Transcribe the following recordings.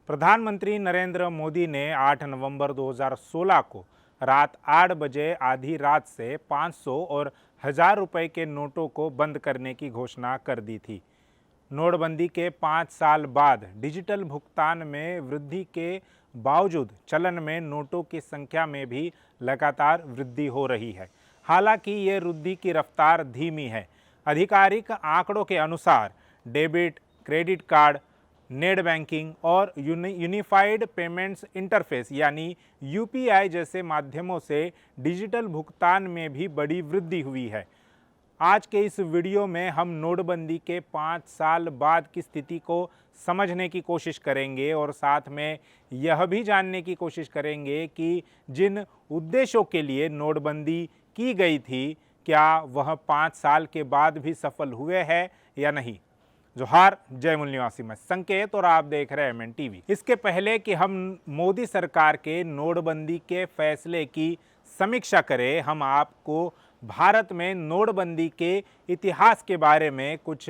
प्रधानमंत्री नरेंद्र मोदी ने 8 नवंबर 2016 को रात 8 बजे आधी रात से 500 और 1000 रुपये के नोटों को बंद करने की घोषणा कर दी थी। नोटबंदी के 5 साल बाद डिजिटल भुगतान में वृद्धि के बावजूद चलन में नोटों की संख्या में भी लगातार वृद्धि हो रही है। हालांकि ये वृद्धि की रफ्तार धीमी है। आधिकारिक आंकड़ों के अनुसार debit, credit card, net banking और यूनिफाइड पेमेंट्स इंटरफेस यानी यूपीआई जैसे माध्यमों से डिजिटल भुगतान में भी बड़ी वृद्धि हुई है। आज के इस वीडियो में हम नोटबंदी के 5 साल बाद की स्थिति को समझने की कोशिश करेंगे और साथ में यह भी जानने की कोशिश करेंगे कि जिन उद्देश्यों के लिए नोटबंदी की गई थी, क्या वह 5 साल के बाद भी सफल हुए हैं या नहीं। जोहार, जय मूल निवासी, मैं संकेत और आप देख रहे हैं एमएन टीवी। इसके पहले कि हम मोदी सरकार के नोटबंदी के फैसले की समीक्षा करें, हम आपको भारत में नोटबंदी के इतिहास के बारे में कुछ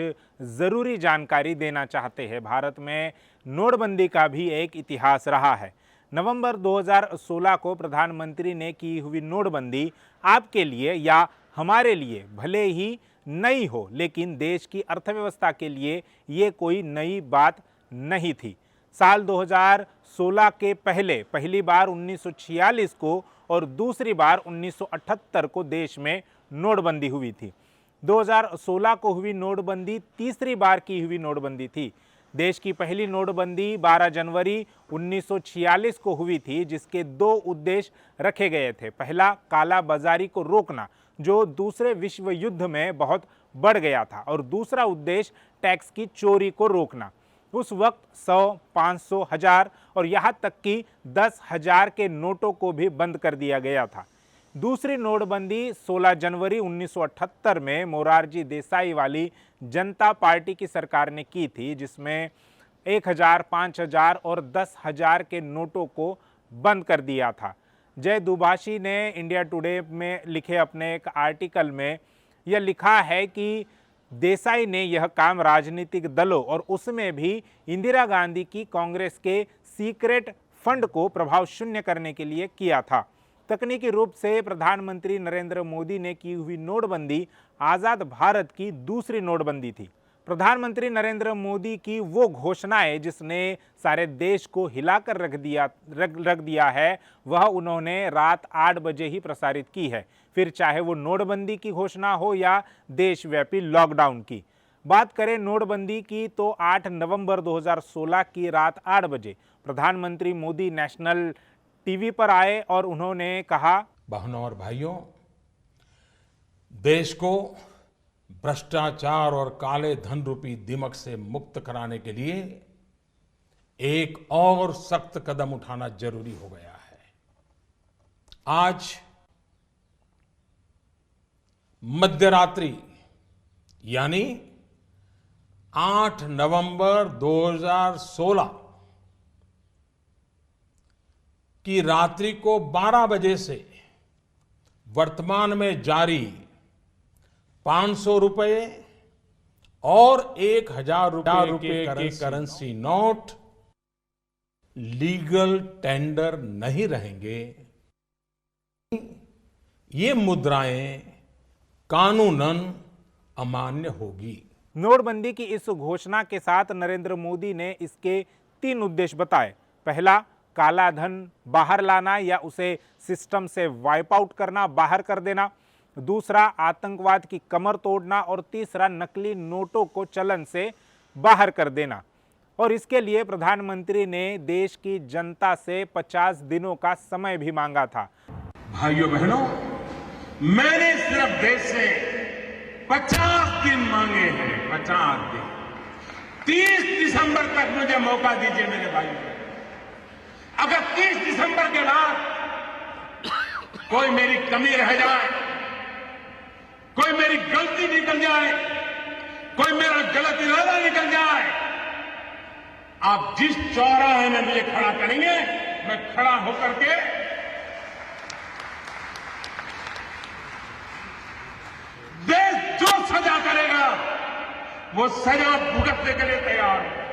ज़रूरी जानकारी देना चाहते हैं। भारत में नोटबंदी का भी एक इतिहास रहा है। नवंबर 2016 को प्रधानमंत्री ने की हुई नोटबंदी आपके लिए या हमारे लिए भले ही नई हो, लेकिन देश की अर्थव्यवस्था के लिए ये कोई नई बात नहीं थी। साल 2016 के पहली बार 1946 को और दूसरी बार 1978 को देश में नोटबंदी हुई थी। 2016 को हुई नोटबंदी तीसरी बार की हुई नोटबंदी थी। देश की पहली नोटबंदी 12 जनवरी 1946 को हुई थी, जिसके 2 उद्देश्य रखे गए थे। पहला, काला बाजारी को रोकना, जो दूसरे विश्व युद्ध में बहुत बढ़ गया था, और दूसरा उद्देश्य टैक्स की चोरी को रोकना। उस वक्त 100, 500, 1000 और यहाँ तक कि 10,000 के नोटों को भी बंद कर दिया गया था। दूसरी नोटबंदी 16 जनवरी 1978 में मोरारजी देसाई वाली जनता पार्टी की सरकार ने की थी, जिसमें 1000, 5000 और 10,000 के नोटों को बंद कर दिया था। जय दुभाषी ने इंडिया टुडे में लिखे अपने एक आर्टिकल में यह लिखा है कि देसाई ने यह काम राजनीतिक दलों और उसमें भी इंदिरा गांधी की कांग्रेस के सीक्रेट फंड को प्रभाव शून्य करने के लिए किया था। तकनीकी रूप से प्रधानमंत्री नरेंद्र मोदी ने की हुई नोटबंदी आज़ाद भारत की दूसरी नोटबंदी थी। प्रधानमंत्री नरेंद्र मोदी की वो घोषणाएं जिसने सारे देश को हिलाकर रख दिया है, वह उन्होंने रात 8 बजे ही प्रसारित की है। फिर चाहे वो नोटबंदी की घोषणा हो या देशव्यापी लॉकडाउन की। बात करें नोटबंदी की तो 8 नवंबर 2016 की रात 8 बजे प्रधानमंत्री मोदी नेशनल टीवी पर आए और उन्होंने कहा, बहनों और भाइयों, देश को भ्रष्टाचार और काले धन रूपी दिमक से मुक्त कराने के लिए एक और सख्त कदम उठाना जरूरी हो गया है। आज मध्यरात्रि यानी 8 नवंबर 2016 की रात्रि को 12 बजे से वर्तमान में जारी 500 रुपये और 1000 रुपये के करेंसी नोट लीगल टेंडर नहीं रहेंगे। ये मुद्राएं कानूनन अमान्य होगी। नोटबंदी की इस घोषणा के साथ नरेंद्र मोदी ने इसके 3 उद्देश्य बताए। पहला, काला धन बाहर लाना या उसे सिस्टम से वाइप आउट करना, बाहर कर देना। दूसरा, आतंकवाद की कमर तोड़ना। और तीसरा, नकली नोटों को चलन से बाहर कर देना। और इसके लिए प्रधानमंत्री ने देश की जनता से 50 दिनों का समय भी मांगा था। भाइयों बहनों, मैंने सिर्फ देश से 50 दिन मांगे हैं। 50 दिन, 30 दिसंबर तक मुझे मौका दीजिए मेरे भाइयों। अगर 30 दिसंबर के बाद कोई मेरी कमी रह जाए, कोई मेरी गलती निकल जाए, कोई मेरा गलत इरादा निकल जाए, आप जिस चौराहे में मुझे खड़ा करेंगे, मैं खड़ा होकर के देश जो सजा करेगा वो सजा भुगतने के लिए तैयार है।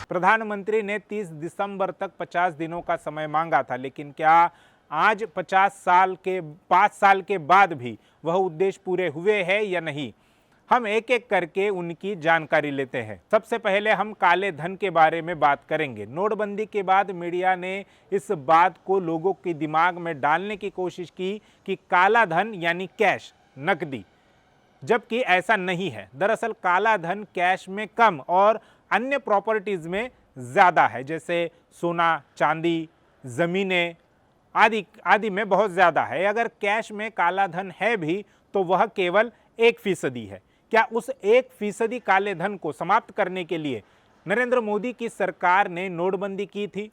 प्रधानमंत्री ने 30 दिसंबर तक 50 दिनों का समय मांगा था, लेकिन क्या आज 5 साल के बाद भी वह उद्देश्य पूरे हुए हैं या नहीं? हम एक एक करके उनकी जानकारी लेते हैं। सबसे पहले हम काले धन के बारे में बात करेंगे। नोटबंदी के बाद मीडिया ने इस बात को लोगों के दिमाग में डालने की कोशिश की कि काला धन यानी कैश, नकदी, जबकि ऐसा नहीं है। दरअसल काला धन कैश में कम और अन्य प्रॉपर्टीज में ज़्यादा है, जैसे सोना, चांदी, ज़मीनें आदि में बहुत ज़्यादा है। अगर कैश में काला धन है भी तो वह केवल 1% है। क्या उस 1% काले धन को समाप्त करने के लिए नरेंद्र मोदी की सरकार ने नोटबंदी की थी?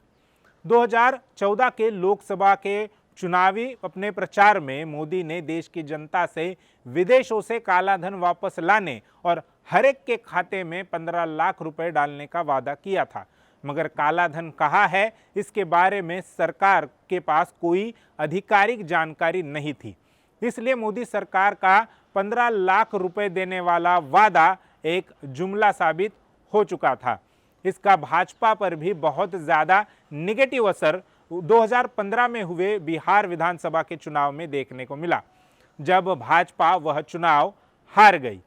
2014 के लोकसभा के चुनावी अपने प्रचार में मोदी ने देश की जनता से विदेशों से काला धन वापस लाने और हर एक के खाते में 15 लाख रुपए डालने का वादा किया था, मगर काला धन कहाँ है, इसके बारे में सरकार के पास कोई आधिकारिक जानकारी नहीं थी। इसलिए मोदी सरकार का 15 लाख रुपए देने वाला वादा एक जुमला साबित हो चुका था। इसका भाजपा पर भी बहुत ज़्यादा नेगेटिव असर 2015 में हुए बिहार विधानसभा के चुनाव में देखने को मिला, जब भाजपा वह चुनाव हार गई।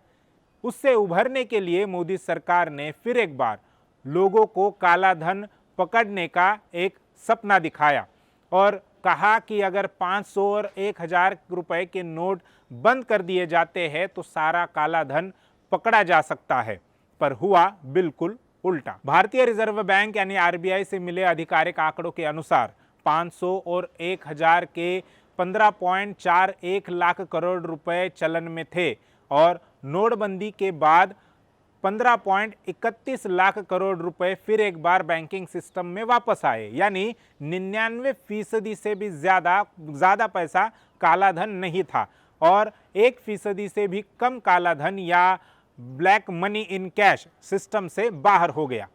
उससे उभरने के लिए मोदी सरकार ने फिर एक बार लोगों को काला धन पकड़ने का एक सपना दिखाया और कहा कि अगर 500 और 1000 रुपए के नोट बंद कर दिए जाते हैं तो सारा काला धन पकड़ा जा सकता है, पर हुआ बिल्कुल उल्टा। भारतीय रिजर्व बैंक यानी आरबीआई से मिले आधिकारिक आंकड़ों के अनुसार 500 और 1000 के 15.41 लाख करोड़ रुपए चलन में थे और नोटबंदी के बाद 15.31 लाख करोड़ रुपए फिर एक बार बैंकिंग सिस्टम में वापस आए, यानी 99% से भी ज़्यादा पैसा काला धन नहीं था और 1% से भी कम काला धन या black money in cash system से बाहर हो गया।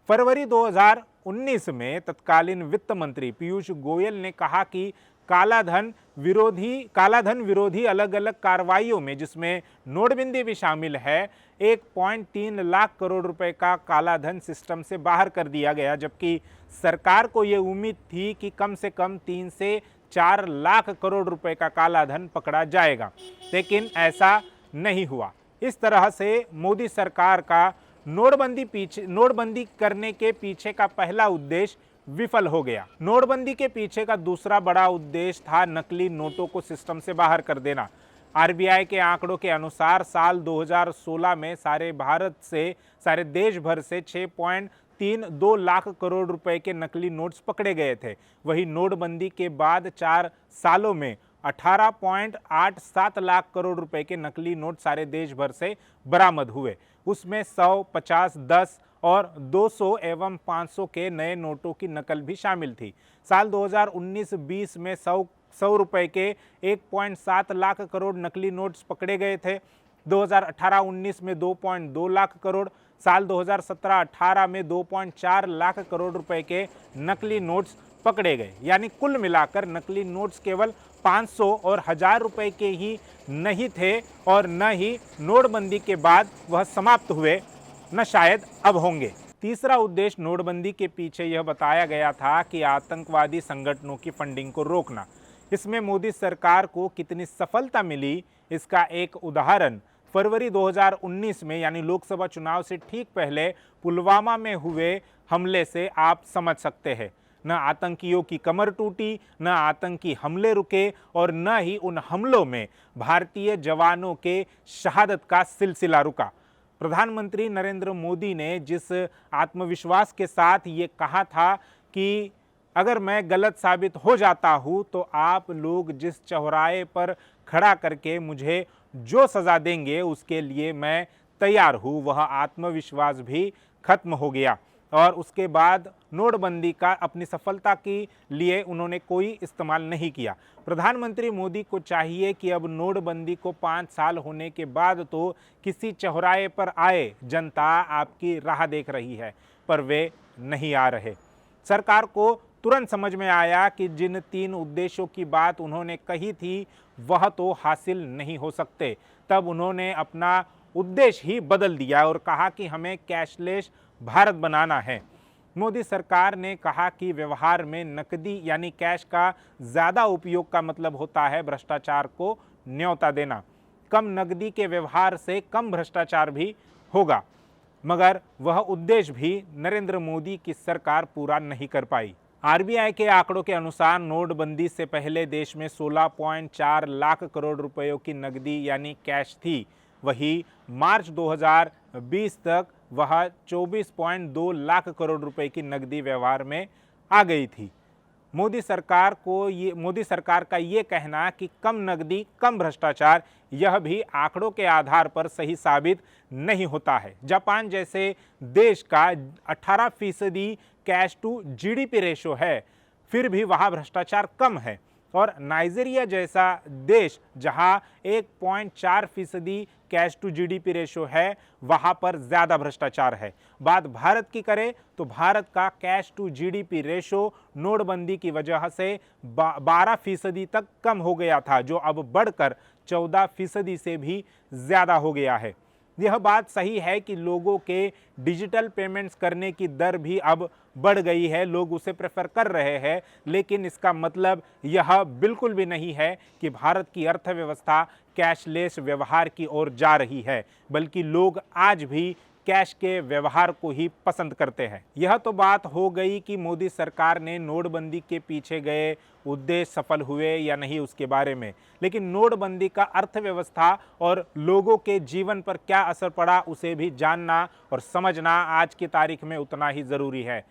फरवरी 2019 में तत्कालीन वित्त मंत्री पीयूष गोयल ने कहा कि काला धन विरोधी अलग अलग कार्रवाइयों में, जिसमें नोटबंदी भी शामिल है, 1.3 लाख करोड़ रुपए का काला धन सिस्टम से बाहर कर दिया गया, जबकि सरकार को ये उम्मीद थी कि कम से कम 3 से 4 लाख करोड़ रुपए का काला धन पकड़ा जाएगा, लेकिन ऐसा नहीं हुआ। इस तरह से मोदी सरकार का नोटबंदी करने के पीछे का पहला उद्देश्य विफल हो गया। नोटबंदी के पीछे का दूसरा बड़ा उद्देश्य था नकली नोटों को सिस्टम से बाहर कर देना। आरबीआई के आंकड़ों के अनुसार साल 2016 में सारे देश भर से 6.32 लाख करोड़ रुपए के नकली नोट्स पकड़े गए थे। वही नोटबंदी के बाद 4 सालों में 18.87 लाख करोड़ रुपए के नकली नोट सारे देश भर से बरामद हुए। उसमें 100, 50, 10 और 200 एवं 500 के नए नोटों की नकल भी शामिल थी। साल 2019-20 में 100 रुपए के 1.7 लाख करोड़ नकली नोट्स पकड़े गए थे। 2018-19 में 2.2 लाख करोड़, साल 2017-18 में 2.4 लाख करोड़ रुपए के नकली नोट्स पकड़े गए। यानी कुल मिलाकर नकली नोट्स केवल 500 और 1000 रुपए के ही नहीं थे और न ही नोटबंदी के बाद वह समाप्त हुए, न शायद अब होंगे। तीसरा उद्देश्य नोटबंदी के पीछे यह बताया गया था कि आतंकवादी संगठनों की फंडिंग को रोकना। इसमें मोदी सरकार को कितनी सफलता मिली, इसका एक उदाहरण फरवरी 2019 में यानी लोकसभा चुनाव से ठीक पहले पुलवामा में हुए हमले से आप समझ सकते हैं। न आतंकियों की कमर टूटी, न आतंकी हमले रुके और न ही उन हमलों में भारतीय जवानों के शहादत का सिलसिला रुका। प्रधानमंत्री नरेंद्र मोदी ने जिस आत्मविश्वास के साथ ये कहा था कि अगर मैं गलत साबित हो जाता हूँ तो आप लोग जिस चौराहे पर खड़ा करके मुझे जो सज़ा देंगे उसके लिए मैं तैयार हूँ, वह आत्मविश्वास भी खत्म हो गया और उसके बाद नोटबंदी का अपनी सफलता के लिए उन्होंने कोई इस्तेमाल नहीं किया। प्रधानमंत्री मोदी को चाहिए कि अब नोटबंदी को 5 साल होने के बाद तो किसी चौराहे पर आए, जनता आपकी राह देख रही है, पर वे नहीं आ रहे। सरकार को तुरंत समझ में आया कि जिन 3 उद्देश्यों की बात उन्होंने कही थी वह तो हासिल नहीं हो सकते। तब उन्होंने अपना उद्देश्य ही बदल दिया और कहा कि हमें कैशलेस भारत बनाना है। मोदी सरकार ने कहा कि व्यवहार में नकदी यानी कैश का ज़्यादा उपयोग का मतलब होता है भ्रष्टाचार को न्योता देना। कम नकदी के व्यवहार से कम भ्रष्टाचार भी होगा, मगर वह उद्देश्य भी नरेंद्र मोदी की सरकार पूरा नहीं कर पाई। आरबीआई के आंकड़ों के अनुसार नोटबंदी से पहले देश में 16.4 लाख करोड़ रुपयों की नकदी यानी कैश थी। वहीं मार्च 2020 तक वह 24.2 लाख करोड़ रुपए की नकदी व्यवहार में आ गई थी। मोदी सरकार का ये कहना कि कम नकदी कम भ्रष्टाचार, यह भी आंकड़ों के आधार पर सही साबित नहीं होता है। जापान जैसे देश का 18% कैश टू जीडीपी रेशो है, फिर भी वहाँ भ्रष्टाचार कम है। और नाइजीरिया जैसा देश जहां 1.4% कैश टू जीडीपी रेशो है, वहां पर ज़्यादा भ्रष्टाचार है। बात भारत की करें तो भारत का कैश टू जीडीपी रेशो नोटबंदी की वजह से 12% तक कम हो गया था, जो अब बढ़कर 14% से भी ज़्यादा हो गया है। यह बात सही है कि लोगों के डिजिटल पेमेंट्स करने की दर भी अब बढ़ गई है, लोग उसे प्रेफर कर रहे हैं, लेकिन इसका मतलब यह बिल्कुल भी नहीं है कि भारत की अर्थव्यवस्था कैशलेस व्यवहार की ओर जा रही है, बल्कि लोग आज भी कैश के व्यवहार को ही पसंद करते हैं। यह तो बात हो गई कि मोदी सरकार ने नोटबंदी के पीछे गए उद्देश्य सफल हुए या नहीं उसके बारे में, लेकिन नोटबंदी का अर्थव्यवस्था और लोगों के जीवन पर क्या असर पड़ा उसे भी जानना और समझना आज की तारीख में उतना ही ज़रूरी है।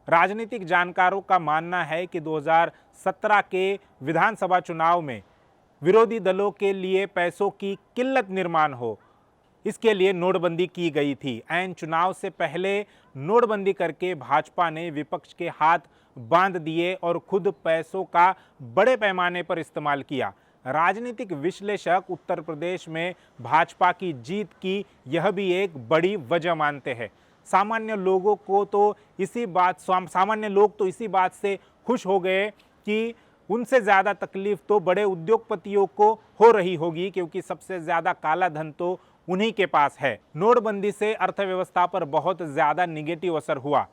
राजनीतिक जानकारों का मानना है कि 2017 के विधानसभा चुनाव में विरोधी दलों के लिए पैसों की किल्लत निर्माण हो, इसके लिए नोटबंदी की गई थी। ऐन चुनाव से पहले नोटबंदी करके भाजपा ने विपक्ष के हाथ बांध दिए और खुद पैसों का बड़े पैमाने पर इस्तेमाल किया। राजनीतिक विश्लेषक उत्तर प्रदेश में भाजपा की जीत की यह भी एक बड़ी वजह मानते हैं। सामान्य लोग तो इसी बात से खुश हो गए कि उनसे ज़्यादा तकलीफ तो बड़े उद्योगपतियों को हो रही होगी, क्योंकि सबसे ज़्यादा काला धन तो उन्हीं के पास है। नोटबंदी से अर्थव्यवस्था पर बहुत ज़्यादा निगेटिव असर हुआ,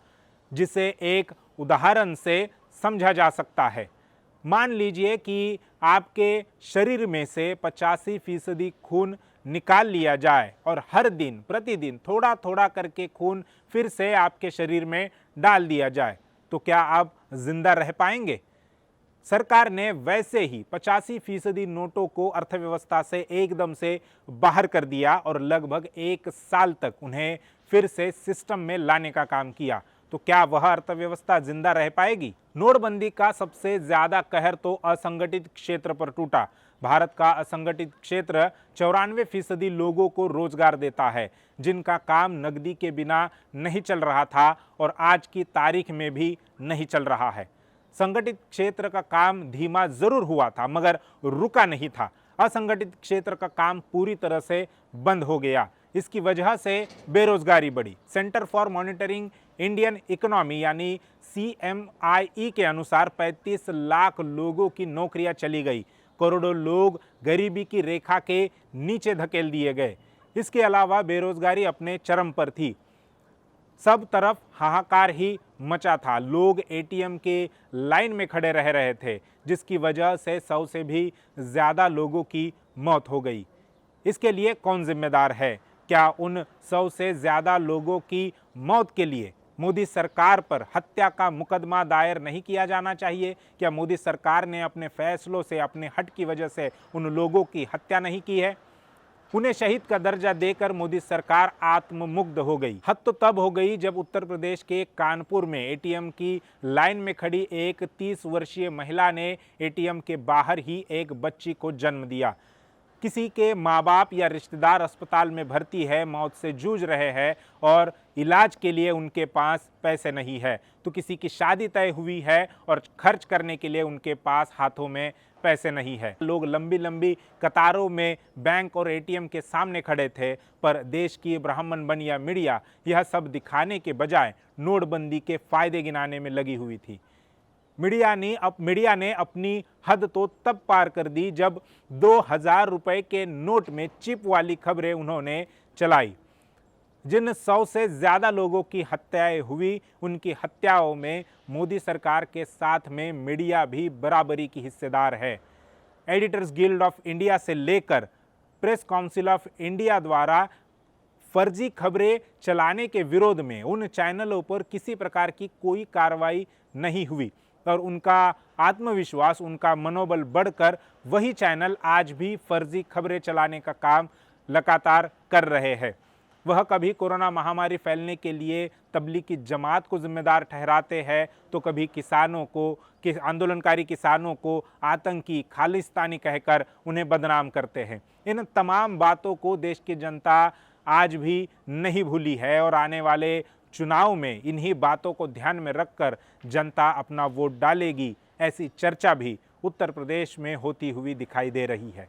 जिसे एक उदाहरण से समझा जा सकता है। मान लीजिए कि आपके शरीर में से 85% खून निकाल लिया जाए और हर दिन प्रतिदिन थोड़ा थोड़ा करके खून फिर से आपके शरीर में डाल दिया जाए, तो क्या आप जिंदा रह पाएंगे? सरकार ने वैसे ही 85% नोटों को अर्थव्यवस्था से एकदम से बाहर कर दिया और लगभग 1 साल तक उन्हें फिर से सिस्टम में लाने का काम किया। तो क्या वह अर्थव्यवस्था जिंदा रह पाएगी? नोटबंदी का सबसे ज्यादा कहर तो असंगठित क्षेत्र पर टूटा। भारत का असंगठित क्षेत्र 94% लोगों को रोजगार देता है, जिनका काम नकदी के बिना नहीं चल रहा था और आज की तारीख में भी नहीं चल रहा है। संगठित क्षेत्र का काम धीमा जरूर हुआ था, मगर रुका नहीं था। असंगठित क्षेत्र का काम पूरी तरह से बंद हो गया। इसकी वजह से बेरोजगारी बढ़ी। Centre for monitoring Indian economy यानी CMIE के अनुसार 35 लाख लोगों की नौकरियां चली गई। करोड़ों लोग गरीबी की रेखा के नीचे धकेल दिए गए। इसके अलावा बेरोजगारी अपने चरम पर थी। सब तरफ हाहाकार ही मचा था। लोग ATM के लाइन में खड़े रह रहे थे, जिसकी वजह से 100 से भी ज़्यादा लोगों की मौत हो गई। इसके लिए कौन जिम्मेदार है? क्या उन 100 से ज़्यादा लोगों की मौत के लिए मोदी सरकार पर हत्या का मुकदमा दायर नहीं किया जाना चाहिए? क्या मोदी सरकार ने अपने फैसलों से, अपने हट की वजह से उन लोगों की हत्या नहीं की है? उन्हें शहीद का दर्जा देकर मोदी सरकार आत्ममुग्ध हो गई। हद तो तब हो गई जब उत्तर प्रदेश के कानपुर में ATM की लाइन में खड़ी एक 30 वर्षीय महिला ने ATM के बाहर ही एक बच्ची को जन्म दिया। किसी के माँ बाप या रिश्तेदार अस्पताल में भर्ती है, मौत से जूझ रहे हैं और इलाज के लिए उनके पास पैसे नहीं है, तो किसी की शादी तय हुई है और खर्च करने के लिए उनके पास हाथों में पैसे नहीं है। लोग लंबी लंबी कतारों में बैंक और ATM के सामने खड़े थे, पर देश की ब्राह्मण बनिया मीडिया यह सब दिखाने के बजाय नोटबंदी के फायदे गिनाने में लगी हुई थी। मीडिया ने अपनी हद तो तब पार कर दी जब 2000 रुपए के नोट में चिप वाली खबरें उन्होंने चलाई। जिन 100 से ज़्यादा लोगों की हत्याएं हुई, उनकी हत्याओं में मोदी सरकार के साथ में मीडिया भी बराबरी की हिस्सेदार है। एडिटर्स गिल्ड ऑफ इंडिया से लेकर प्रेस काउंसिल ऑफ इंडिया द्वारा फर्जी खबरें चलाने के विरोध में उन चैनलों पर किसी प्रकार की कोई कार्रवाई नहीं हुई और उनका आत्मविश्वास, उनका मनोबल बढ़कर वही चैनल आज भी फर्जी खबरें चलाने का काम लगातार कर रहे हैं। वह कभी कोरोना महामारी फैलने के लिए तबलीगी जमात को जिम्मेदार ठहराते हैं, तो कभी किसानों को, आंदोलनकारी किसानों को आतंकी, खालिस्तानी कहकर उन्हें बदनाम करते हैं। इन तमाम बातों को देश की जनता आज भी नहीं भूली है और आने वाले चुनाव में इन्हीं बातों को ध्यान में रखकर जनता अपना वोट डालेगी, ऐसी चर्चा भी उत्तर प्रदेश में होती हुई दिखाई दे रही है।